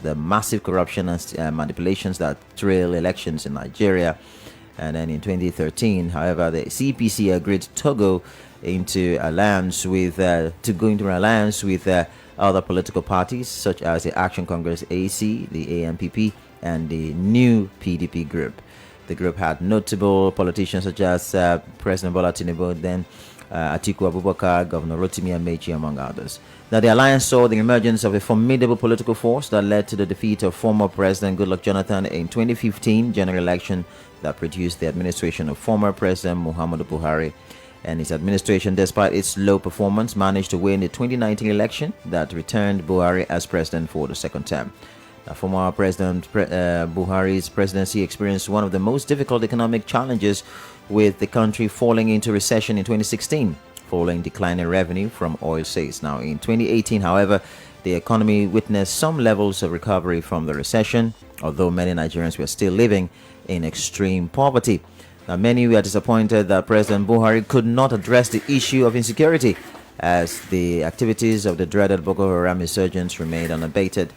the massive corruption and manipulations that trail elections in Nigeria. And then in 2013, however, the CPC agreed to go into alliance with other political parties such as the Action Congress AC, the ANPP, and the new PDP group. The group had notable politicians such as President Bola Tinubu, then Atiku Abubakar, Governor Rotimi Amechi, among others. Now, the alliance saw the emergence of a formidable political force that led to the defeat of former President Goodluck Jonathan in 2015 general election that produced the administration of former President Muhammadu Buhari. And his administration, despite its low performance, managed to win the 2019 election that returned Buhari as president for the second term. Now, former President Buhari's presidency experienced one of the most difficult economic challenges, with the country falling into recession in 2016, following declining revenue from oil sales. Now, in 2018, however, the economy witnessed some levels of recovery from the recession, although many Nigerians were still living in extreme poverty. Now, many were disappointed that President Buhari could not address the issue of insecurity, as the activities of the dreaded Boko Haram insurgents remained unabated.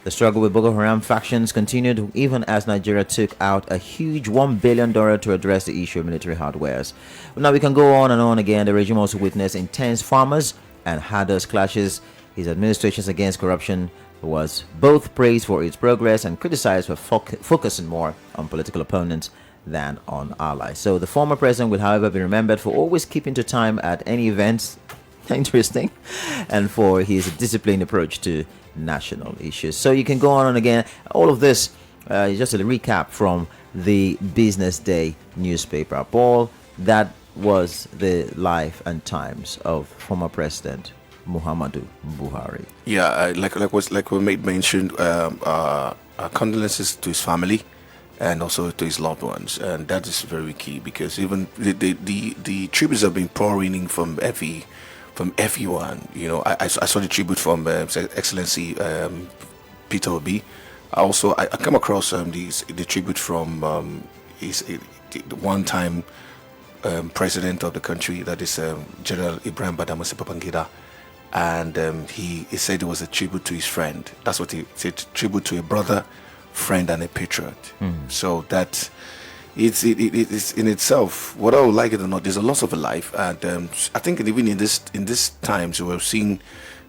The struggle with Boko Haram factions continued even as Nigeria took out a huge $1 billion to address the issue of military hardwares. Now, we can go on and on again. The regime also witnessed intense farmers and herders clashes. His administrations against corruption was both praised for its progress and criticized for focusing more on political opponents than on allies. So the former president will, however, be remembered for always keeping to time at any events. Interesting. And for his disciplined approach to national issues. So you can go on and again. All of this, just a recap from the Business Day newspaper. Paul, that was the life and times of former President Muhammadu Buhari. Yeah, like we made mention, condolences to his family and also to his loved ones, and that is very key, because even the tributes have been pouring in from everyone. You know, I saw the tribute from His Excellency Peter Obi. I come across the tribute from the one-time president of the country, that is General Ibrahim Badamasi Babangida, and he said it was a tribute to his friend. That's what he said: tribute to a brother, friend, and a patriot. So that it's in itself, whether I would like it or not, there's a loss of a life, and I think even in this times we're seeing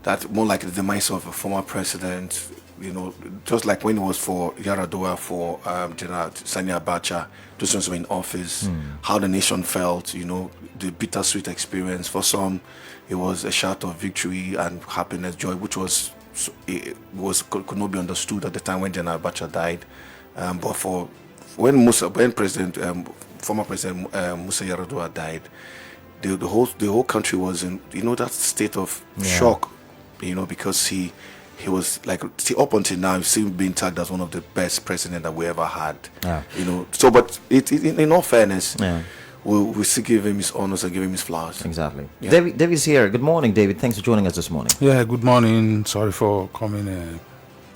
that more like the demise of a former president. You know, just like when it was for Yaradua, for General Sani Abacha, those ones were in office, how the nation felt, you know, the bittersweet experience. For some, it was a shout of victory and happiness, joy, which could not be understood at the time when General Abacha died. But for when former President Musa Yaradua died, the whole country was in, you know, that state of shock, you know, because he was like, up until now, he's still being tagged as one of the best presidents that we ever had. You know, so but in all fairness, we still give him his honors and give him his flowers. Exactly. Yeah. David's here. Good morning, David. Thanks for joining us this morning. Yeah, good morning. Sorry for coming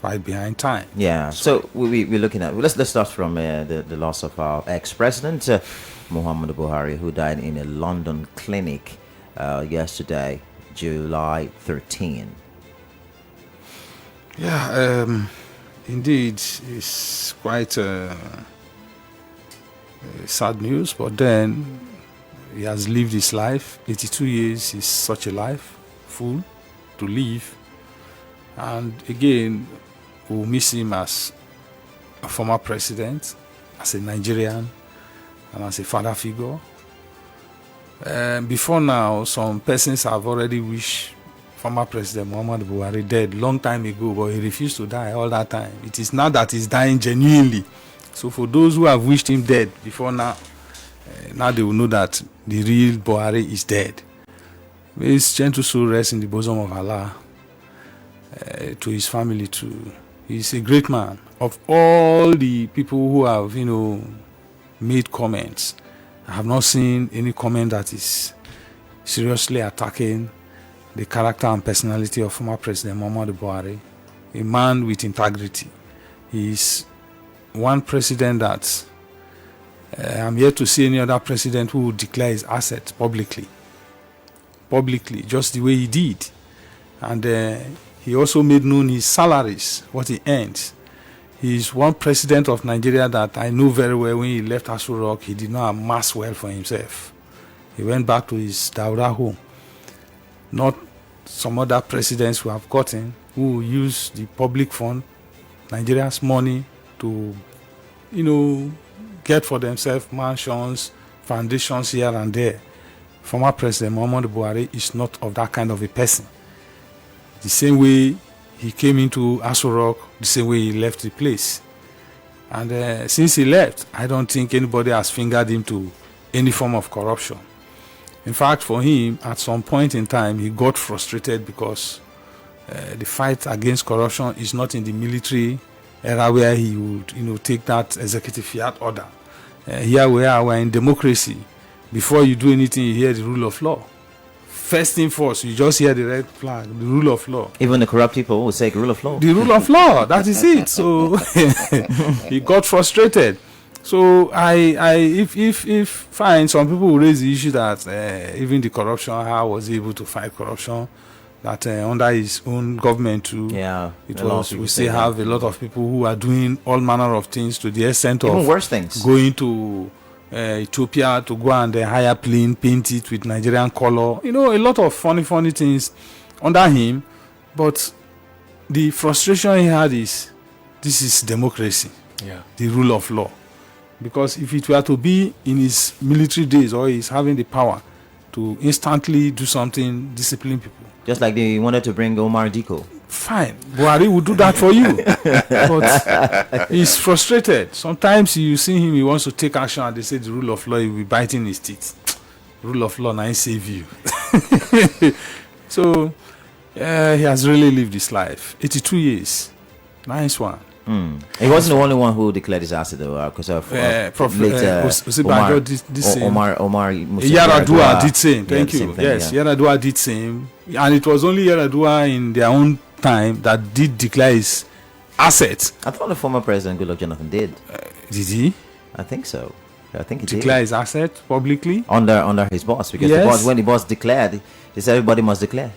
right behind time. Yeah. Sorry. So we're looking at, let's start from the loss of our ex-president Muhammadu Buhari, who died in a London clinic yesterday, July 13. Yeah, indeed, it's quite sad news, but then he has lived his life. 82 years is such a life, full to live. And again, we'll miss him as a former president, as a Nigerian, and as a father figure. Before now, some persons have already wished former President Muhammadu Buhari dead long time ago, but he refused to die all that time. It is now that he's dying genuinely. So for those who have wished him dead before now, now they will know that the real Buhari is dead. May his gentle soul rest in the bosom of Allah. To his family too. He's a great man. Of all the people who have, you know, made comments, I have not seen any comment that is seriously attacking the character and personality of former President Muhammadu Buhari, a man with integrity. He is one president that I'm yet to see any other president who would declare his assets publicly, just the way he did. And he also made known his salaries, what he earns. He is one president of Nigeria that I know very well. When he left Aso Rock, he did not amass wealth for himself. He went back to his Daura home. Not some other presidents who have gotten, who use the public fund, Nigeria's money, to, get for themselves mansions, foundations here and there. Former President Muhammadu Buhari is not of that kind of a person. The same way he came into Aso Rock, the same way he left the place. And since he left, I don't think anybody has fingered him to any form of corruption. In fact, for him, at some point in time, he got frustrated because the fight against corruption is not in the military era where he would, take that executive fiat order. Here we are, we're in democracy. Before you do anything, you hear the rule of law. First thing first, you just hear the red flag, the rule of law. Even the corrupt people will say rule of law. The rule of law, that is it. So he got frustrated. So if fine, some people will raise the issue that even the corruption, how was he able to fight corruption? That under his own government too, it was. We still have a lot of people who are doing all manner of things to the extent even of worse things. Going to Ethiopia to go and hire plane, paint it with Nigerian color. A lot of funny things under him. But the frustration he had is, this is democracy, the rule of law. Because if it were to be in his military days, or he's having the power to instantly do something, discipline people. Just like they wanted to bring Omar Diko. Fine, Buhari will do that for you. But he's frustrated. Sometimes you see him, he wants to take action, and they say the rule of law, he will be biting his teeth. Rule of law, now save you. So he has really lived his life. 82 years. Nice one. He wasn't the only one who declared disaster though, because of later Omar Yar'Adua did same. Thank you. Same thing, yes, Yar'Adua did same, and it was only Yar'Adua in their own time that did declare his assets. I thought the former president Goodluck Jonathan did. Did he? I think so. I think he declare did. his assets publicly under his boss, because when the boss declared, he said everybody must declare.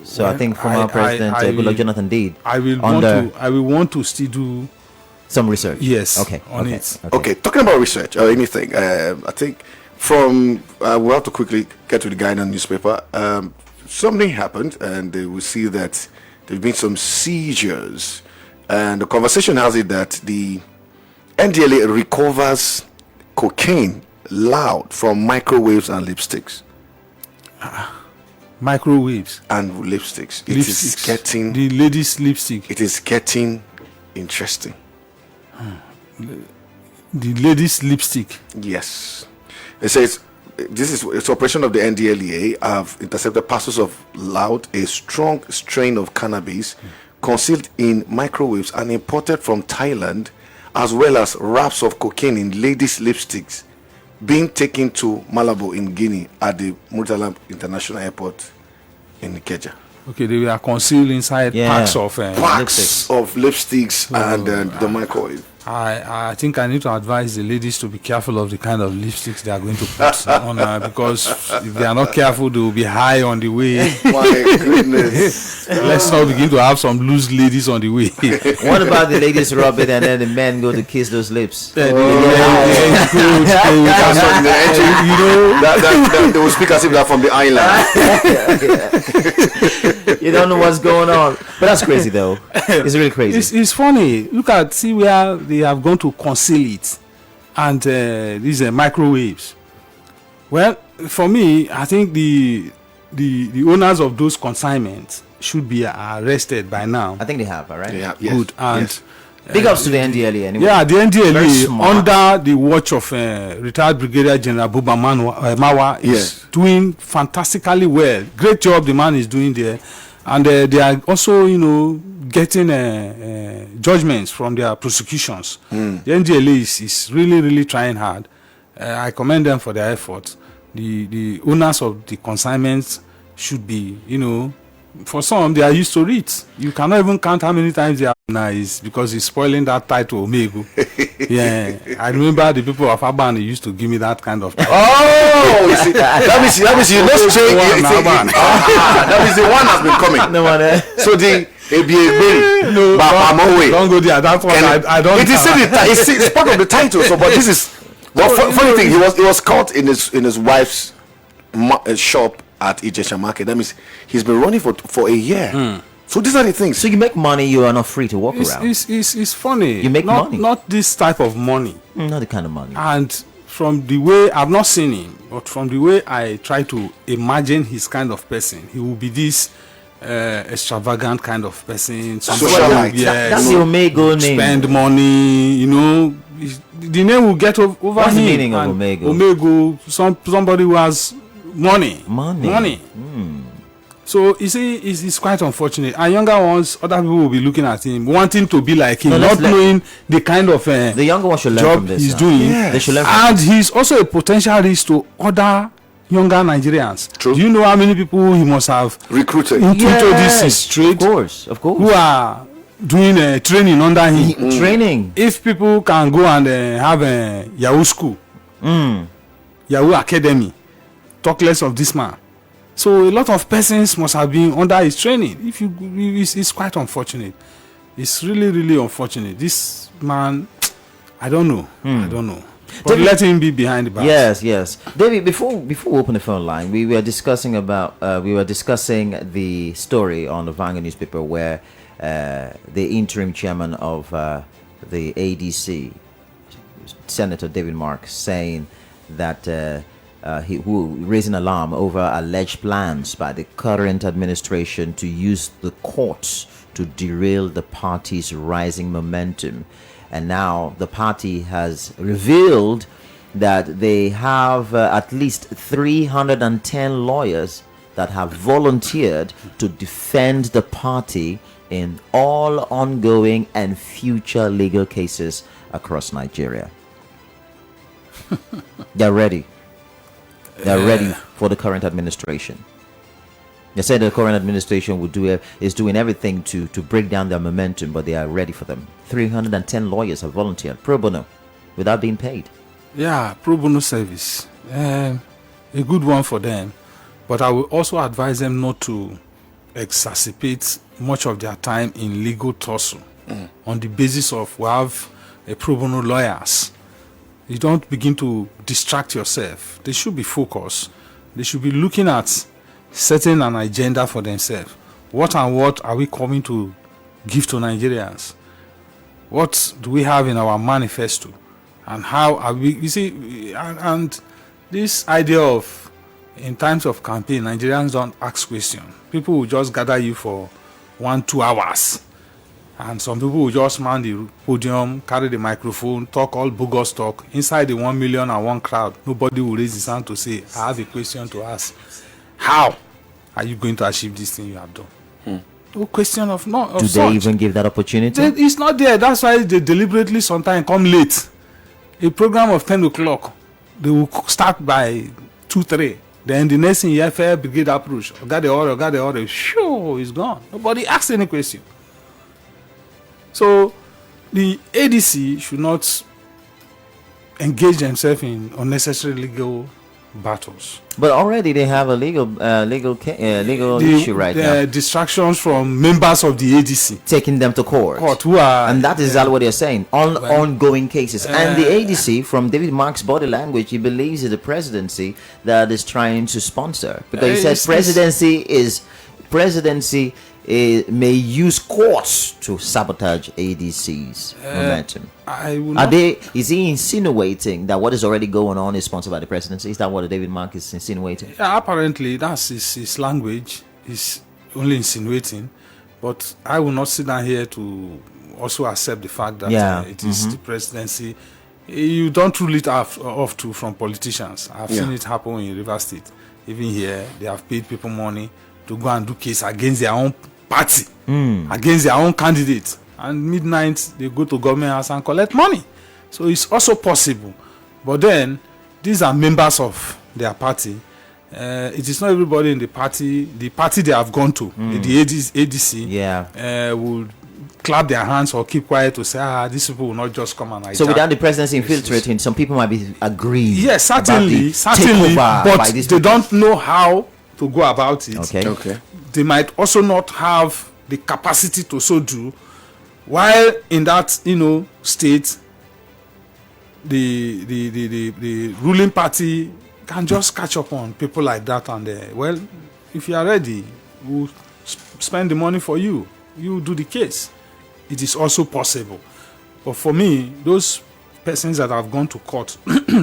So I think former President Goodluck Jonathan did. I will want to still do some research. Yes. Okay. Okay. Talking about research or anything, I think from we'll have to quickly get to the Ghanaian newspaper. Something happened, and we see that there've been some seizures, and the conversation has it that the NDLA recovers cocaine loud from microwaves and lipsticks. Microwaves and lipsticks. It is getting the ladies' lipstick. It is getting interesting. The ladies' lipstick. Yes, it says it's operation of the NDLEA have intercepted parcels of loud, a strong strain of cannabis concealed in microwaves and imported from Thailand, as well as wraps of cocaine in ladies' lipsticks being taken to Malabo in Guinea at the Murtala International Airport in Ikeja. Okay, they were concealed inside packs of lipsticks and the microwave. I think I need to advise the ladies to be careful of the kind of lipsticks they are going to put on, because if they are not careful, they will be high on the way. My goodness. Let's not begin to have some loose ladies on the way. What about the ladies rub it and then the men go to kiss those lips? They will speak as if they're from the island. You don't know what's going on. But that's crazy though. It's really crazy. It's funny. See where they have gone to conceal it, and these are microwaves. Well, for me, I think the owners of those consignments should be arrested by now. I think they have, all right? Yeah, good. And big ups to the NDLEA anyway. Yeah, the NDLEA under the watch of retired Brigadier General Buba Mawa is doing fantastically well. Great job the man is doing there. And they are also, getting judgments from their prosecutions. The NDLEA is really, really trying hard. I commend them for their efforts. The owners of the consignments should be, for some, they are used to it. You cannot even count how many times they are nice because he's spoiling that title, Omegu. Yeah, I remember the people of Aban used to give me that kind of title. Oh, you see, that means you know straight. That means the one has been coming. No one. So the No, don't go there. That's what I don't. It is still it's part of the title. So, but this is funny thing. He was caught in his wife's shop at Ijesha Market. That means he's been running for a year. So these are the things. So you make money, you are not free to walk around. It's funny. You make money. Not this type of money. Not the kind of money. And from the way I've not seen him, but from the way I try to imagine his kind of person, he will be this extravagant kind of person. Socialite. That's the Omego name. Spend money, the name will get over What's him. the meaning of Omego? Omego, somebody who has money. So you see, it's quite unfortunate. And younger ones, other people will be looking at him, wanting to be like him, not knowing the kind of the younger one should learn job from this. he's doing. Yes. They should learn from And he's also a potential risk to other younger Nigerians. True. Do you know how many people he must have Recruited. into this trade Of course. who are doing training under him? Training. If people can go and have a Yahoo school, Yahoo Academy, talk less of this man. So a lot of persons must have been under his training. It's quite unfortunate. It's really, really unfortunate. This man, I don't know. But David, let him be behind the bars. Yes. David, before we open the phone line, we were discussing the story on the Vanguard newspaper where the interim chairman of the ADC, Senator David Mark, saying that he raising alarm over alleged plans by the current administration to use the courts to derail the party's rising momentum. And now the party has revealed that they have at least 310 lawyers that have volunteered to defend the party in all ongoing and future legal cases across Nigeria. They're ready. They're ready for the current administration. They said the current administration is doing everything to break down their momentum, but they are ready for them. 310 lawyers have volunteered pro bono without being paid. Yeah, pro bono service. A good one for them. But I will also advise them not to exacerbate much of their time in legal tussle on the basis of we have a pro bono lawyers. You don't begin to distract yourself. They should be focused. They should be looking at setting an agenda for themselves. What are we coming to give to Nigerians? What do we have in our manifesto? And how are we, you see, and this idea of, in times of campaign, Nigerians don't ask questions. People will just gather you for 1-2 hours. And some people will just man the podium, carry the microphone, talk all bogus talk. Inside the 1,000,001 crowd, nobody will raise his hand to say, I have a question to ask. How are you going to achieve this thing you have done? No question of no. Do they even give that opportunity? It's not there. That's why they deliberately sometimes come late. A program of 10 o'clock, they will start by 2-3. Then the next thing you have, brigade approach. Got the order. Sure, it's gone. Nobody asks any question. So the ADC should not engage themselves in unnecessary legal battles. But already they have a legal issue right now. Distractions from members of the ADC. Taking them to court. Who are, and that is exactly what they're saying. Ongoing cases. And the ADC, from David Mark's body language, he believes it's the presidency that is trying to sponsor. Because he said presidency may use courts to sabotage ADC's momentum. Is he insinuating that what is already going on is sponsored by the presidency? Is that what David Mark is insinuating? Yeah, apparently that's his language. He's only insinuating. But I will not sit down here to also accept the fact that it is the presidency. You don't rule it off to from politicians. I've seen it happen in River State. Even here, they have paid people money to go and do case against their own party, against their own candidate. And midnight, they go to government house and collect money. So it's also possible. But then, these are members of their party. it is not everybody in the party they have gone to, the ADC, will clap their hands or keep quiet to say, these people will not just come and hijack. So without the presidency infiltrating, some people might be agreeing. Yes, certainly, but they don't know how to go about it. Okay. They might also not have the capacity to so do, while in that state, the ruling party can just catch up on people like that, and well, if you are ready, we'll spend the money for you. You do the case. It is also possible. But for me, those persons that have gone to court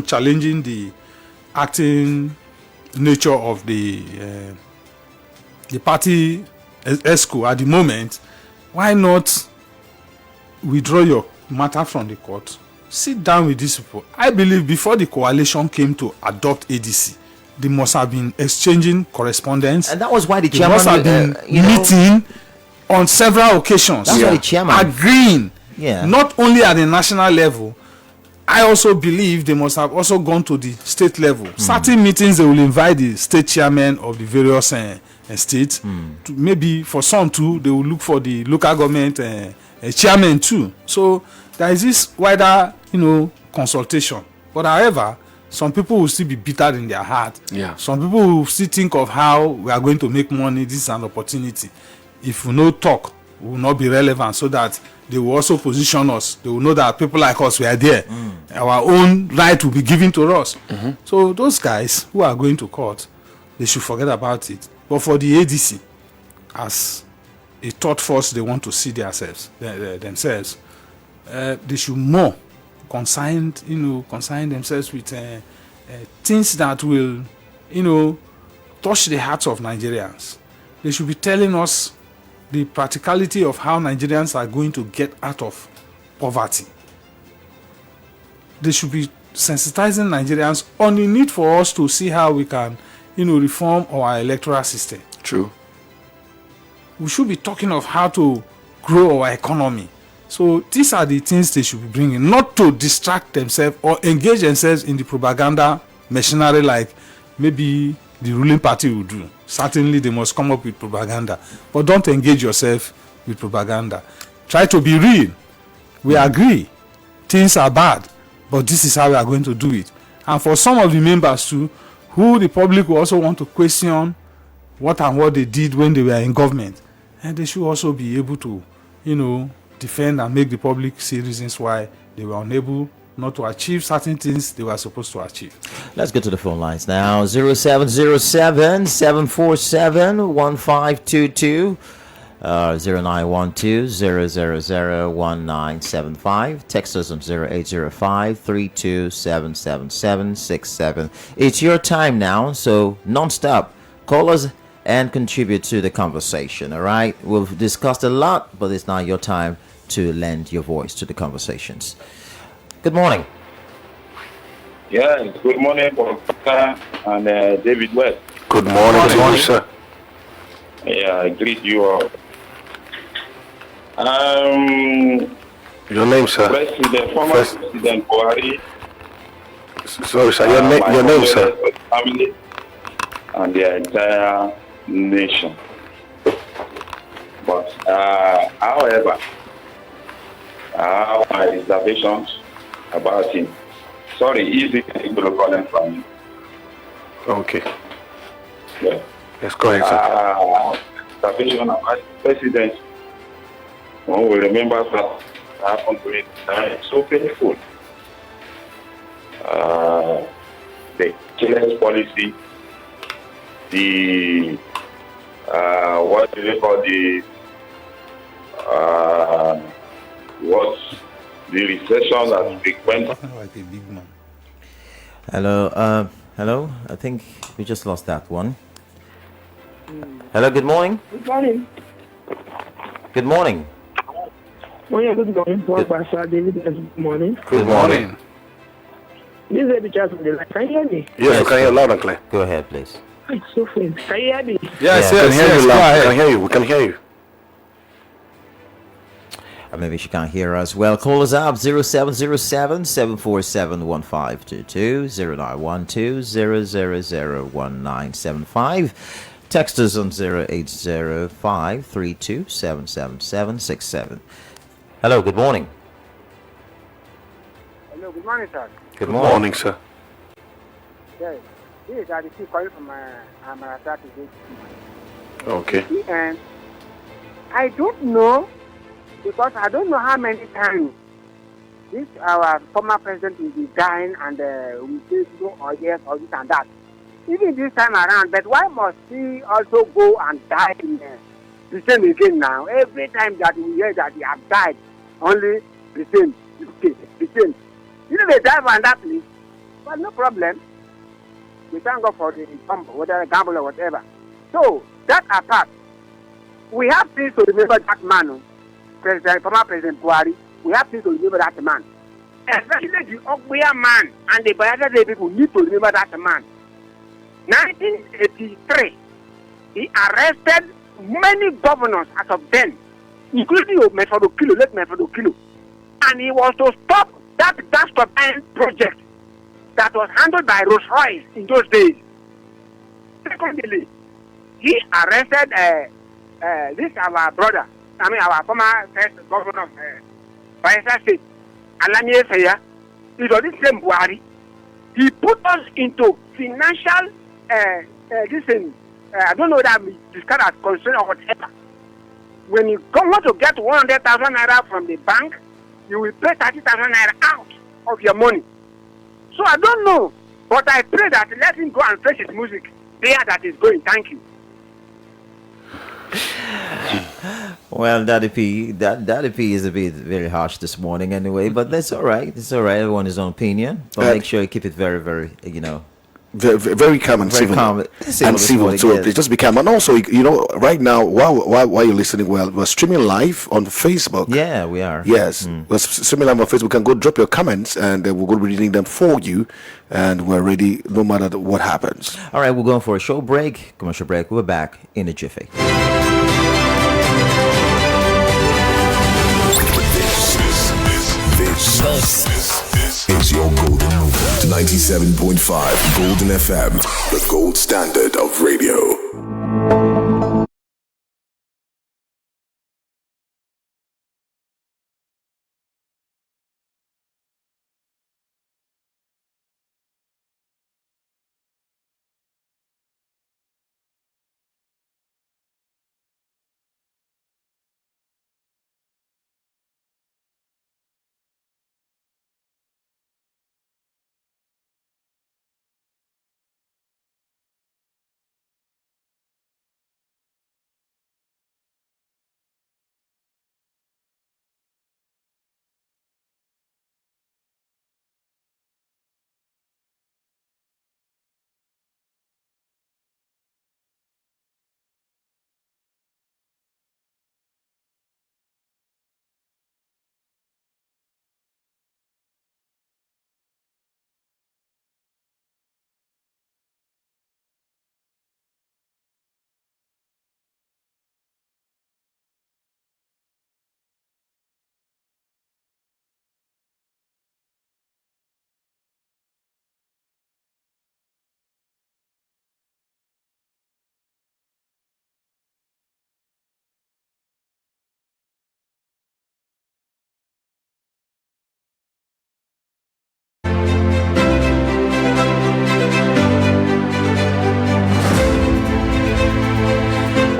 challenging the acting nature of the party ESCO at the moment, why not withdraw your matter from the court? Sit down with these people. I believe before the coalition came to adopt ADC, they must have been exchanging correspondence. And that was why the they chairman must have been meeting on several occasions. That's why the chairman agreeing. Yeah. Not only at the national level. I also believe they must have also gone to the state level. Certain meetings they will invite the state chairman of the various states. To maybe for some too, they will look for the local government chairman too. So there is this wider, consultation. But however, some people will still be bitter in their heart. Yeah. Some people will still think of how we are going to make money. This is an opportunity. If we no talk, we will not be relevant, so that they will also position us. They will know that people like us, we are there. Our own right will be given to us. So those guys who are going to court, they should forget about it. But for the ADC, as a third force they want to see themselves, they should more consign themselves with things that will, touch the hearts of Nigerians. They should be telling us the practicality of how Nigerians are going to get out of poverty. They should be sensitizing Nigerians on the need for us to see how we can, reform our electoral system. True. We should be talking of how to grow our economy. So these are the things they should be bringing, not to distract themselves or engage themselves in the propaganda machinery like maybe the ruling party will do. Certainly they must come up with propaganda, but don't engage yourself with propaganda. Try to be real. We agree things are bad, but this is how we are going to do it. And for some of the members too, who the public will also want to question what they did when they were in government, and they should also be able to, defend and make the public see reasons why they were unable not to achieve certain things they were supposed to achieve. Let's go to the phone lines now. 0707-747-1522, 0912-000-1975. Text us on 0805-3277767. It's your time now, so non-stop. Call us and contribute to the conversation, all right? We've discussed a lot, but it's now your time to lend your voice to the conversations. Good morning. Yes, good morning, Professor and David West. Good morning, sir. Yeah, I greet you all. Your name, sir? Former President Buhari. Sorry, sir. Your name, sir? Family and the entire nation. But, however, I have my reservations about him. Sorry, easy to call him from me. Okay. Yeah. Yes, go ahead, sir. Reservation about president. One will remember that happened to it. It's so painful. The careless policy, the what do they call the recession that frequent. Like a big man. Hello. I think we just lost that one. Hello. Good morning. Good morning. Good morning. Oh, yeah, good morning. Pastor David, good morning. Good morning. This is Baby Charles on the line. Can you hear me? Yes, I can hear you loud and clear. Go ahead, please. It's so faint. Can you hear me? Yes, We can hear you go loud. ahead. We can hear you. We can hear you. Maybe she can't hear us. Well, call us up 0707 747 1522 0912 0001975. Text us on 080532777767. Hello, good morning. Hello, good morning, sir. Good Good morning, sir. Yes, this is Aditi calling from Amarata today. Okay. And I don't know, because I don't know how many times this our former president will be dying and we say no or yes or this and that. Even this time around, but why must he also go and die in the same again now? Every time that we hear that he has died, only the same, the same. You know, they die on that place, but no problem. We thank God for the whether gamble or whatever. So, that apart, we have things to remember that man, former President Buhari. We have things to remember that man. Especially the Ogbuya man and the Bayelsa people need to remember that man. 1983, he arrested many governors as of then, including Methodokilo, late Methodokilo. And he was to stop that gas turbine project that was handled by Rolls-Royce in those days. Secondly, he arrested this our brother, our former first governor of Bayelsa State, Alani Efeya. It was the same Buhari. He put us into financial, I don't know that we discuss as concern or whatever. When you want to get 100,000 naira from the bank, you will pay 30,000 naira out of your money. So I don't know, but I pray that let him go and fetch his music there that is going. Thank you. Well, Daddy P is a bit very harsh this morning anyway, but that's all right. It's all right. Everyone has his own opinion, but make sure you keep it very, very, Very calm and very civil. calm. And civil. So yes. just be calm. And also, right now, while you're listening, we're streaming live on Facebook. Yeah, we are. Yes, we're streaming live on Facebook. You can go drop your comments, and we're going to be reading them for you. And we're ready no matter what happens. All right, we're going for a short break, commercial break. We're back in a jiffy. This is your golden 97.5 Golden FM, the gold standard of radio.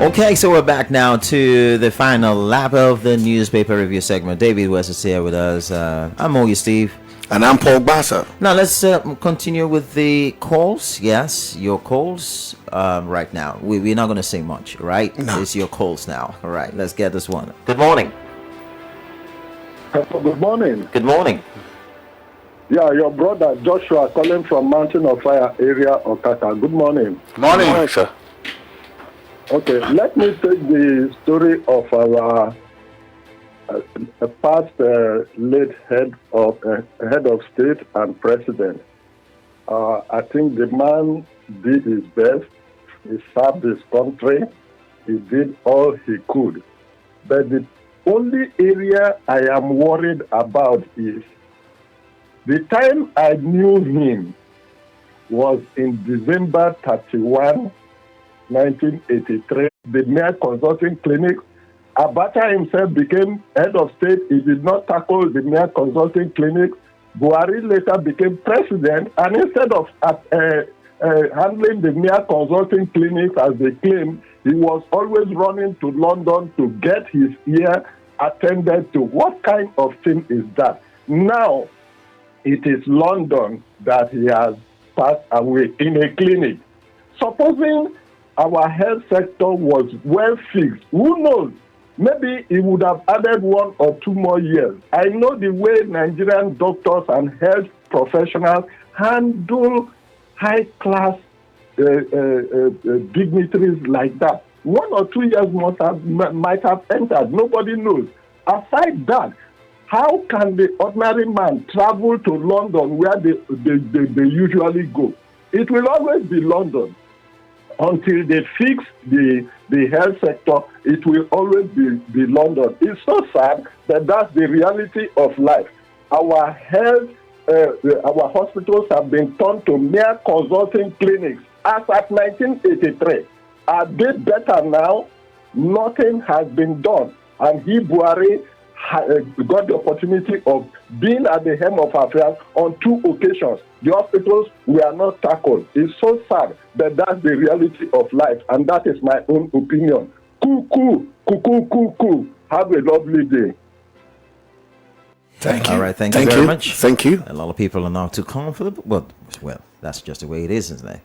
Okay, so we're back now to the final lap of the newspaper review segment. David West is here with us. I'm Mogi Steve. And I'm Paul Bassa. Now let's continue with the calls. Yes, your calls right now. We're not going to say much, right? No. It's your calls now. All right, let's get this one. Good morning. Good morning. Good morning. Yeah, your brother Joshua calling from Mountain of Fire area, Okata. Good morning. Morning, sir. Okay, let me take the story of our past late head of state and president. I think the man did his best. He served his country. He did all he could. But the only area I am worried about is the time I knew him was in December 31, 1983. The Mayor Consulting Clinic. Abacha himself became head of state. He did not tackle the Mayor Consulting Clinic. Buhari later became president, and instead of handling the Mayor Consulting Clinic as they claim, he was always running to London to get his ear attended to. What kind of thing is that? Now, it is London that he has passed away in a clinic. Supposing our health sector was well fixed, who knows? Maybe he would have added 1 or 2 more years. I know the way Nigerian doctors and health professionals handle high-class dignitaries like that. 1 or 2 years might have entered. Nobody knows. Aside that, how can the ordinary man travel to London where they usually go? It will always be London. Until they fix the health sector, it will always be London. It's so sad that that's the reality of life. Our health, our hospitals have been turned to mere consulting clinics as at 1983. Are they better now? Nothing has been done. And Buhari got the opportunity of being at the helm of affairs on 2 occasions. The hospitals were not tackled. It's so sad that that's the reality of life, and that is my own opinion. Cuckoo. Have a lovely day. Thank you. All right, thank you very much. Thank you. A lot of people are now too comfortable. Well, that's just the way it is, isn't it?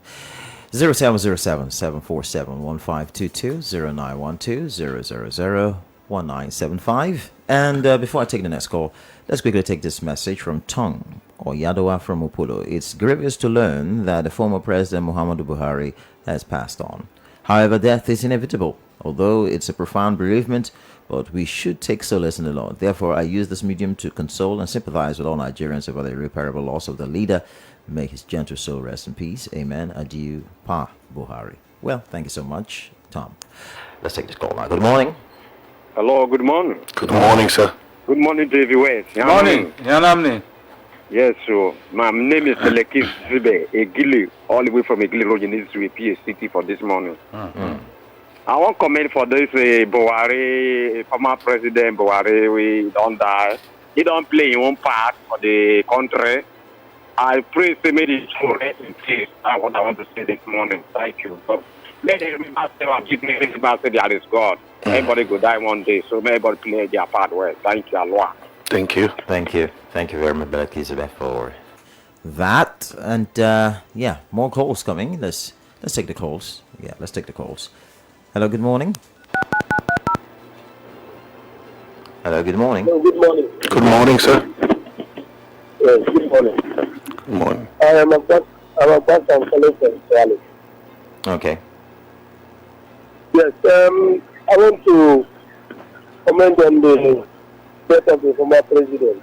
0707-747-1522, 0912-000-1975. And before I take the next call, let's quickly take this message from Tong or Yadowa from Upolo. It's grievous to learn that the former President Muhammadu Buhari has passed on. However, death is inevitable, although it's a profound bereavement, but we should take solace in the Lord. Therefore, I use this medium to console and sympathize with all Nigerians about the irreparable loss of the leader. May his gentle soul rest in peace. Amen. Adieu, Pa Buhari. Well, thank you so much, Tom. Let's take this call now. Good morning. Hello, good morning. Good morning, sir. Good morning to everyone. Morning. Yanamni. Yes, so my name is Selekis Zibe, Egili, all the way from Egili Road in Israel, PSCT for this morning. Mm-hmm. I want to comment for this Buhari, former President Buhari, we don't die. He don't play in one part for the country. I pray to make it correct in peace. That's what I want to say this morning. Thank you. But let them remember, there is God. Everybody go die one day, so everybody play their part well. Thank you, Allah. Thank you. Thank you. Thank you very much, Belakizabeth, for that. And yeah, more calls coming. Let's take the calls. Yeah, let's take the calls. Hello, good morning. Hello, good morning. Hello, good morning. Good morning, sir. Yes, good morning. Good morning. I am a pastor from College. Okay. Yes, I want to comment on the death of the former president.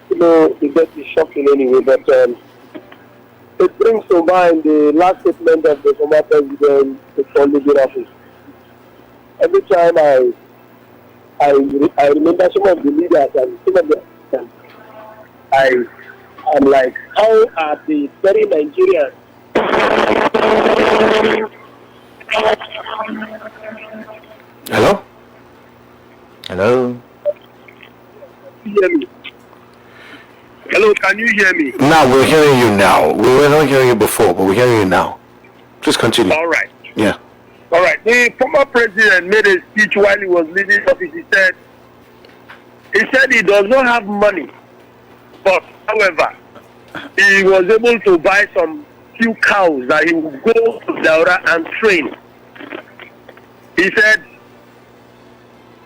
You know, the death is shocking anyway, but it brings to mind the last statement of the former president before leaving office. Every time I remember some of the leaders and some of them, I'm like, how are the very Nigerians? Hello? Hello? Hear me? Hello, can you hear me? Now we're hearing you now. We were not hearing you before, but we're hearing you now. Please continue. All right. Yeah. All right. The former president made a speech while he was leaving office. He said he does not have money, but however, he was able to buy some few cows that he would go to Daura and train. He said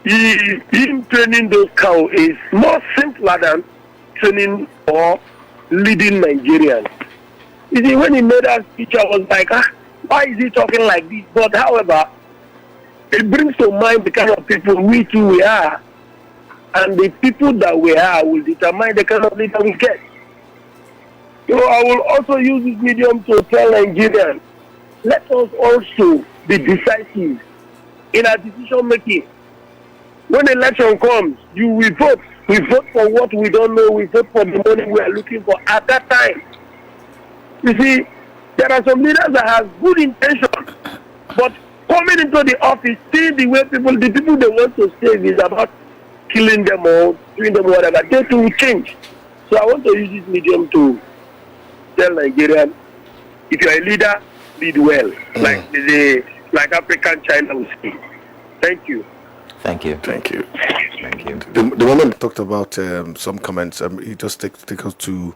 him training those cows is more simpler than training or leading Nigerians. You see, when he made that speech, I was like, why is he talking like this? But however, it brings to mind the kind of people we are, and the people that we are will determine the kind of leader we get. So I will also use this medium to tell Nigerians, let us also be decisive in our decision making. When election comes, you will vote. We vote for what we don't know. We vote for the money we are looking for at that time. You see, there are some leaders that have good intentions, but coming into the office, seeing the way the people they want to save is about killing them or doing them whatever. They too will change. So I want to use this medium to tell Nigerians, if you are a leader, lead well, like African China will say. Thank you. Thank you. Thank you. Thank you. The moment we talked about some comments, it just take us to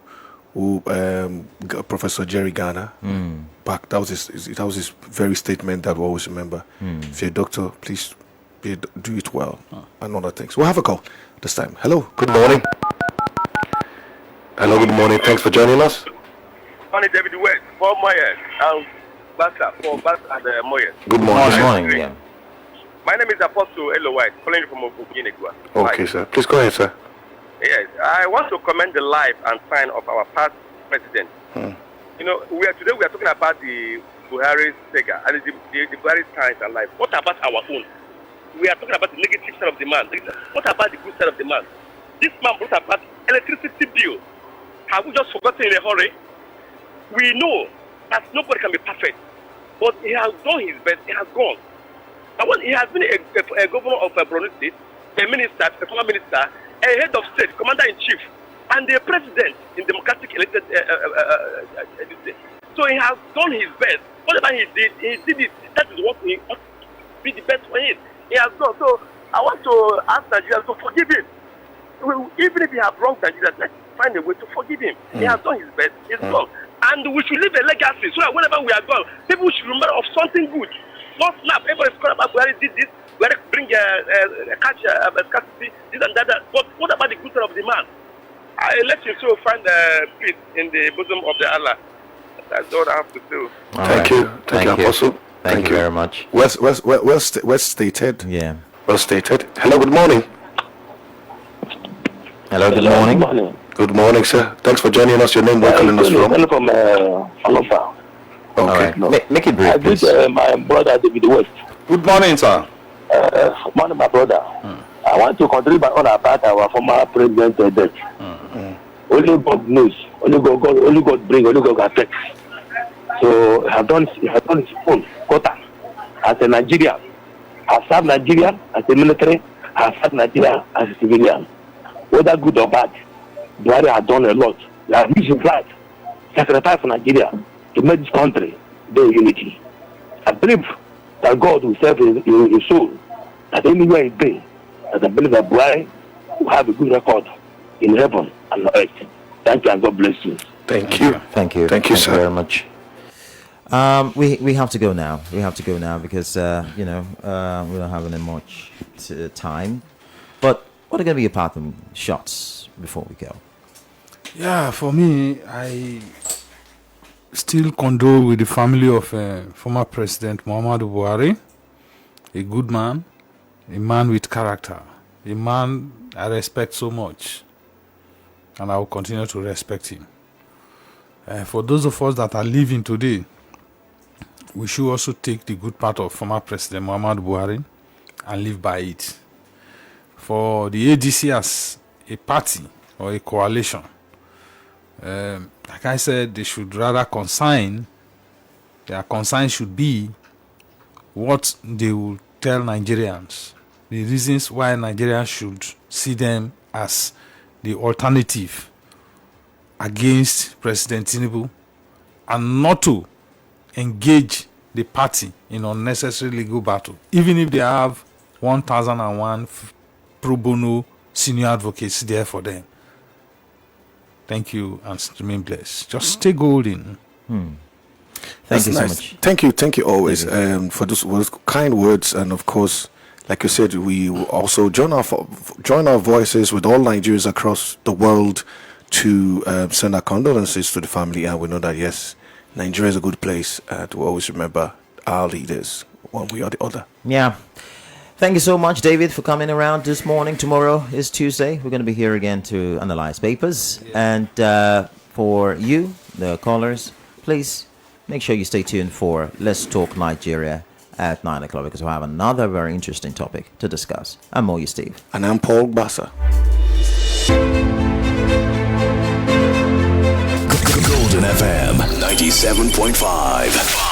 Professor Jerry Garner. Back, that was his very statement that we always remember. If you're a doctor, please do it well, and other things. We'll have a call this time. Hello, good morning. Hello, good morning. Thanks for joining us. Morning, David West, for Moyes, Basa, for Basa and Moyes. Good morning. Good morning. Yeah. My name is Apostle Elo White, calling from Ogunegua. Okay, sir. Please go ahead, sir. Yes, I want to commend the life and sign of our past president. You know, today we are talking about the Buhari saga and the Buhari signs and life. What about our own? We are talking about the negative side of the man. What about the good side of the man? This man brought about electricity bill. Have we just forgotten in a hurry? We know that nobody can be perfect, but he has done his best. He has gone. He has been a governor of Borno State, a minister, a former minister, a head of state, commander-in-chief, and the president in democratic elected. So he has done his best. Whatever he did it. That is what he ought to be the best for him. He has done. So I want to ask Nigerians to forgive him. Even if he has wronged Nigerians, let's find a way to forgive him. He has done his best. He's gone. And we should leave a legacy so that whenever we are gone, people should remember of something good. Not snap. Everybody's calling about Buhari did this. Buhari bring a scarcity, this and that. But what about the good side of the man? I let you so find peace in the bosom of the Allah. That's all I have to do. Thank you, Apostle. Thank you very much. Well stated. Yeah. Well stated. Hello, good morning. Hello, good morning. Good morning, sir. Thanks for joining us. Your name, where calling us from? From Alofa. Okay. No. Make it brief, please. My brother David West. Good morning, sir. Morning, my brother. I want to contribute on about our former president death. Only God knows. Only God bring. Only God can take. So he has done his own quota as a Nigerian. Has served Nigeria as a military. Has served Nigeria as a civilian. Whether good or bad, Buhari has done a lot. He has used his life, sacrificed for Nigeria to make this country their unity. I believe that God will save his soul. That anywhere he be, that I believe that Buhari will have a good record in heaven and earth. Thank you and God bless you. Thank you. Thank you. Thank you, sir. Very much. We have to go now. We have to go now because we don't have any much time. But what are going to be your parting shots before we go? Yeah, for me, I still condole with the family of former President Muhammadu Buhari, a good man, a man with character, a man I respect so much, and I will continue to respect him. For those of us that are living today, we should also take the good part of former President Muhammadu Buhari and live by it. For the ADC as a party or a coalition, like I said, they should rather their concern should be what they will tell Nigerians, the reasons why Nigerians should see them as the alternative against President Tinubu, and not to engage the party in unnecessary legal battle, even if they have 1001 pro bono senior advocates there for them. Thank you and remain blessed. Just stay golden. Thank you so much. Thank you always for those kind words, and of course, like you said, we will also join our voices with all Nigerians across the world to send our condolences to the family, and we know that yes, Nigeria is a good place, and we always remember our leaders one way or the other. Yeah. Thank you so much, David, for coming around this morning. Tomorrow is Tuesday. We're going to be here again to analyze papers. And for you, the callers, please make sure you stay tuned for Let's Talk Nigeria at 9 o'clock because we have another very interesting topic to discuss. I'm Moyi Steve. And I'm Paul Bassa. Golden FM 97.5.